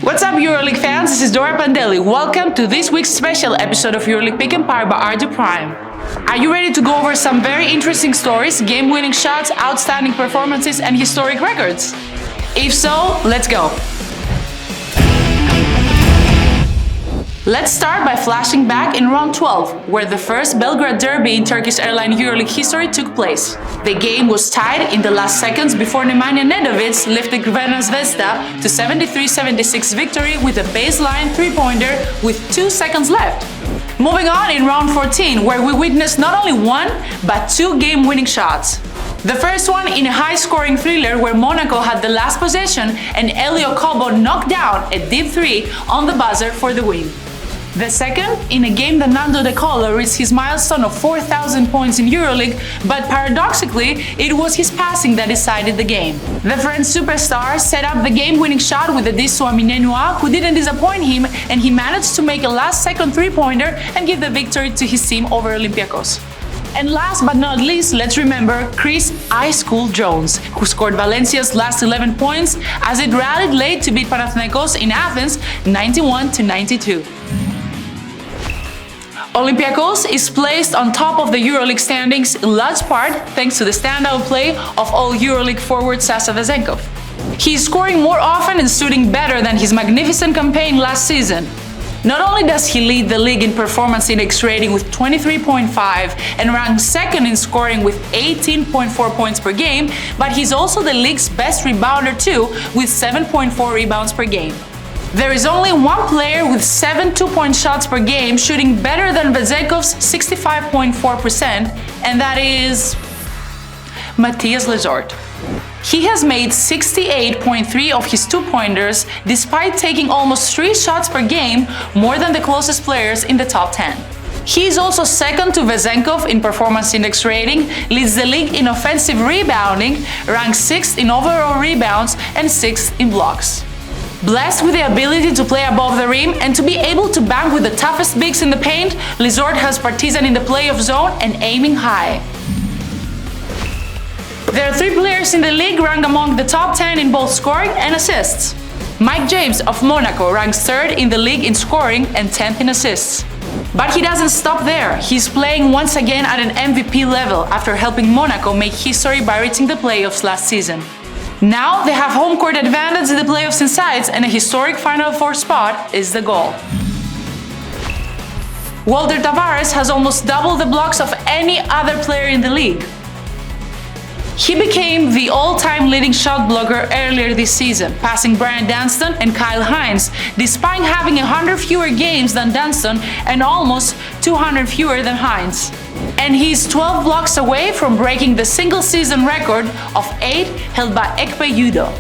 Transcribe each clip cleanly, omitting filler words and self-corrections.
What's up, EuroLeague fans? This is Dora Pandeli. Welcome to this week's special episode of EuroLeague Pick Em powered by RD Prime. Are you ready to go over some very interesting stories, game-winning shots, outstanding performances, and historic records? If so, let's go! Let's start by flashing back in round 12, where the first Belgrade derby in Turkish Airlines EuroLeague history took place. The game was tied in the last seconds before Nemanja Nedovic lifted Crvena Zvezda to 73-76 victory with a baseline three-pointer with 2 seconds left. Moving on in round 14, where we witnessed not only one, but 2 game-winning shots. The first one in a high-scoring thriller where Monaco had the last possession and Elio Kobo knocked down a deep three on the buzzer for the win. The second, in a game that Nando De Colo reached his milestone of 4,000 points in EuroLeague, but paradoxically, it was his passing that decided the game. The French superstar set up the game-winning shot with Adidas Aminenua, who didn't disappoint him, and he managed to make a last-second three-pointer and give the victory to his team over Olympiacos. And last but not least, let's remember Chris Ice Cool Jones, who scored Valencia's last 11 points as it rallied late to beat Panathinaikos in Athens 91-92. Olympiacos is placed on top of the EuroLeague standings in large part thanks to the standout play of all EuroLeague forward Sasha Vezenkov. He is scoring more often and shooting better than his magnificent campaign last season. Not only does he lead the league in performance index rating with 23.5 and ranks second in scoring with 18.4 points per game, but he's also the league's best rebounder too, with 7.4 rebounds per game. There is only one player with 7 two-point shots per game shooting better than Vezenkov's 65.4%, and that is Matthias Lesort. He has made 68.3 of his two-pointers despite taking almost 3 shots per game, more than the closest players in the top 10. He is also second to Vezenkov in performance index rating, leads the league in offensive rebounding, ranks 6th in overall rebounds and 6th in blocks. Blessed with the ability to play above the rim and to be able to bang with the toughest bigs in the paint, Lesort has Partizan in the playoff zone and aiming high. There are 3 players in the league ranked among the top 10 in both scoring and assists. Mike James of Monaco ranks 3rd in the league in scoring and 10th in assists. But he doesn't stop there. He's playing once again at an MVP level after helping Monaco make history by reaching the playoffs last season. Now they have home court advantage in the playoffs in sight, and a historic Final Four spot is the goal. Walter Tavares has almost double the blocks of any other player in the league. He became the all-time leading shot blocker earlier this season, passing Brian Dunston and Kyle Hines, despite having 100 fewer games than Dunston and almost 200 fewer than Hines. And he's 12 blocks away from breaking the single-season record of 8 held by Ekpe Udoh.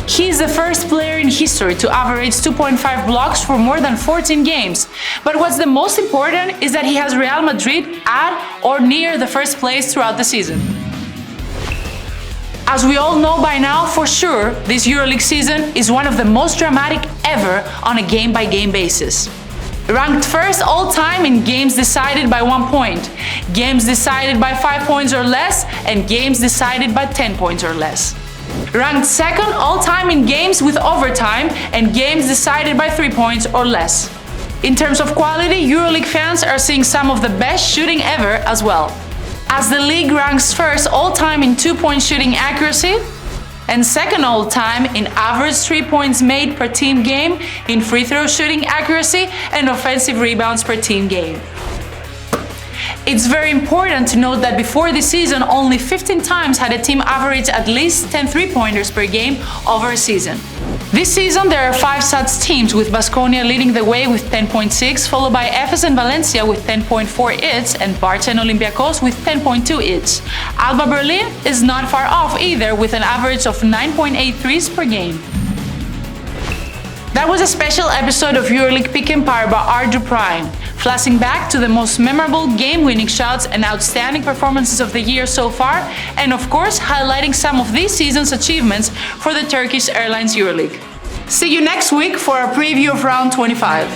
He is the first player in history to average 2.5 blocks for more than 14 games. But what's the most important is that he has Real Madrid at or near the first place throughout the season. As we all know by now, for sure, this EuroLeague season is one of the most dramatic ever on a game-by-game basis. Ranked first all-time in games decided by 1 point, games decided by 5 points or less, and games decided by 10 points or less. Ranked second all-time in games with overtime and games decided by 3 points or less. In terms of quality, EuroLeague fans are seeing some of the best shooting ever as well, as the league ranks first all-time in 2-point shooting accuracy and second all-time in average 3 points made per team game, in free throw shooting accuracy and offensive rebounds per team game. It's very important to note that before this season, only 15 times had a team average at least 10 three-pointers per game over a season. This season, there are 5 such teams, with Baskonia leading the way with 10.6, followed by Efes and Valencia with 10.4 each, and Barça and Olympiacos with 10.2 each. Alba Berlin is not far off either, with an average of 9.8 threes per game. That was a special episode of EuroLeague Pick Em powered by RD Prime, flashing back to the most memorable game-winning shots and outstanding performances of the year so far, and of course highlighting some of this season's achievements for the Turkish Airlines EuroLeague. See you next week for a preview of round 25.